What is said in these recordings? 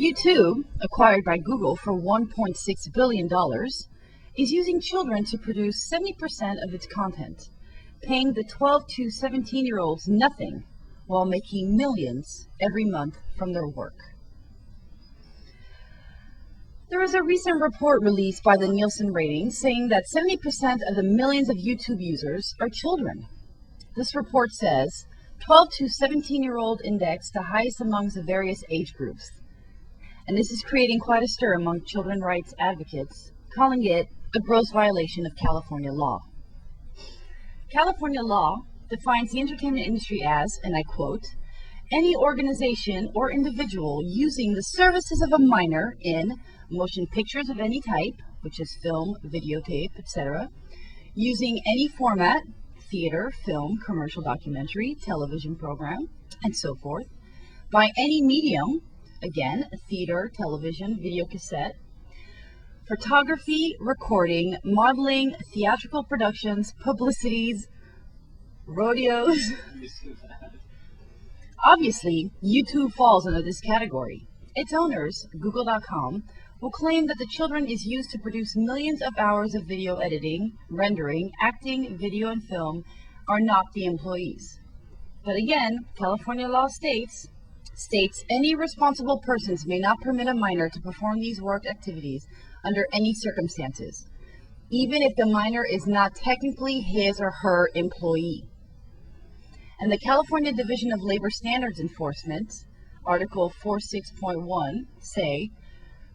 YouTube, acquired by Google for $1.6 billion, is using children to produce 70% of its content, paying the 12 to 17-year-olds nothing while making millions every month from their work. There was a recent report released by the Nielsen ratings saying that 70% of the millions of YouTube users are children. This report says 12 to 17-year-old index the highest amongst the various age groups. And this is creating quite a stir among children's rights advocates, calling it a gross violation of California law. California law defines the entertainment industry as, and I quote, any organization or individual using the services of a minor in motion pictures of any type, which is film, videotape, etc., using any format, theater, film, commercial, documentary, television program, and so forth, by any medium, again, theater, television, videocassette, photography, recording, modeling, theatrical productions, publicities, rodeos. Obviously, YouTube falls under this category. Its owners, Google.com, will claim that the children is used to produce millions of hours of video editing, rendering, acting, video, and film are not the employees. But again, California law states any responsible persons may not permit a minor to perform these work activities under any circumstances, even if the minor is not technically his or her employee. And the California Division of Labor Standards Enforcement, Article 46.1, say,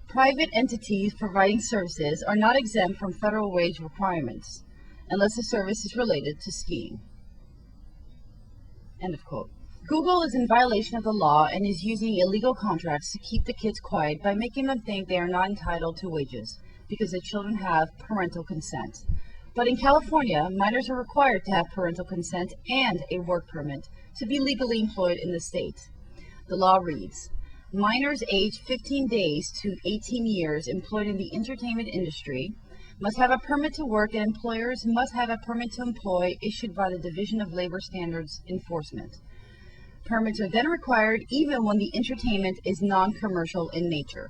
private entities providing services are not exempt from federal wage requirements unless the service is related to skiing. End of quote. Google is in violation of the law and is using illegal contracts to keep the kids quiet by making them think they are not entitled to wages because the children have parental consent. But in California, minors are required to have parental consent and a work permit to be legally employed in the state. The law reads, minors aged 15 days to 18 years employed in the entertainment industry must have a permit to work, and employers must have a permit to employ issued by the Division of Labor Standards Enforcement. Permits are then required even when the entertainment is non-commercial in nature.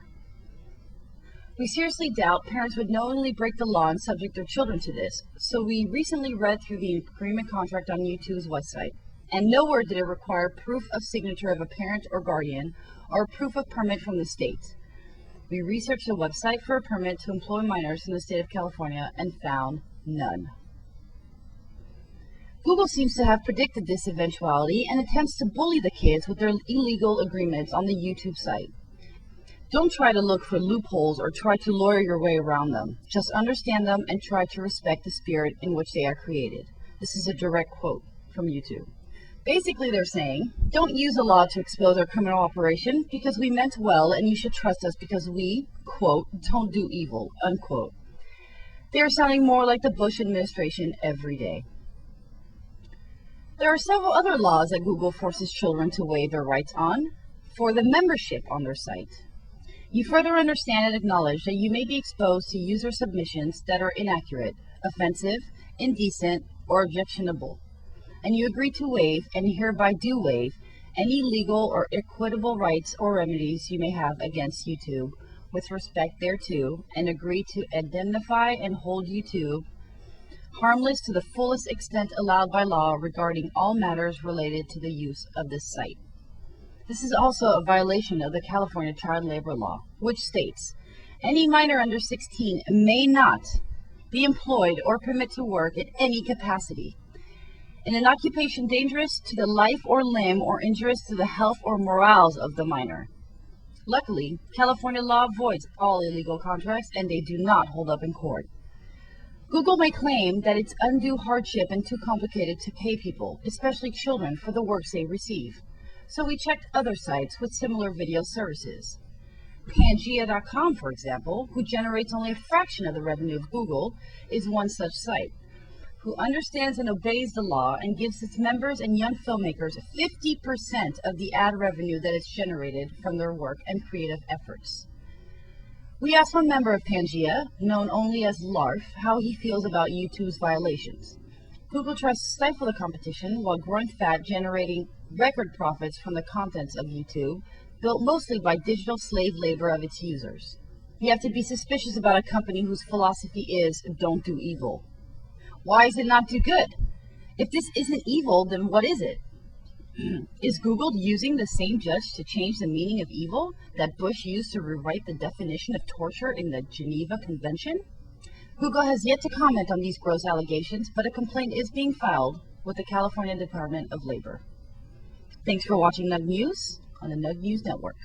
We seriously doubt parents would knowingly break the law and subject their children to this, so we recently read through the agreement contract on YouTube's website, and nowhere did it require proof of signature of a parent or guardian or proof of permit from the state. We researched the website for a permit to employ minors in the state of California and found none. Google seems to have predicted this eventuality and attempts to bully the kids with their illegal agreements on the YouTube site. Don't try to look for loopholes or try to lawyer your way around them. Just understand them and try to respect the spirit in which they are created. This is a direct quote from YouTube. Basically, they're saying, don't use the law to expose our criminal operation because we meant well and you should trust us because we, quote, don't do evil, unquote. They are sounding more like the Bush administration every day. There are several other laws that Google forces children to waive their rights on for the membership on their site. You further understand and acknowledge that you may be exposed to user submissions that are inaccurate, offensive, indecent, or objectionable. And you agree to waive, and hereby do waive, any legal or equitable rights or remedies you may have against YouTube with respect thereto, and agree to indemnify and hold YouTube harmless to the fullest extent allowed by law regarding all matters related to the use of this site. This is also a violation of the California child labor law, which states, any minor under 16 may not be employed or permit to work in any capacity in an occupation dangerous to the life or limb or injurious to the health or morals of the minor. Luckily, California law avoids all illegal contracts and they do not hold up in court. Google may claim that it's undue hardship and too complicated to pay people, especially children, for the works they receive. So we checked other sites with similar video services. Pangea.com, for example, who generates only a fraction of the revenue of Google, is one such site, who understands and obeys the law and gives its members and young filmmakers 50% of the ad revenue that is generated from their work and creative efforts. We asked one member of Pangea, known only as LARF, how he feels about YouTube's violations. Google tries to stifle the competition while growing fat, generating record profits from the contents of YouTube, built mostly by digital slave labor of its users. You have to be suspicious about a company whose philosophy is, don't do evil. Why is it not do good? If this isn't evil, then what is it? Is Google using the same judge to change the meaning of evil that Bush used to rewrite the definition of torture in the Geneva Convention? Google has yet to comment on these gross allegations, but a complaint is being filed with the California Department of Labor. Thanks for watching Nug News on the Nug News Network.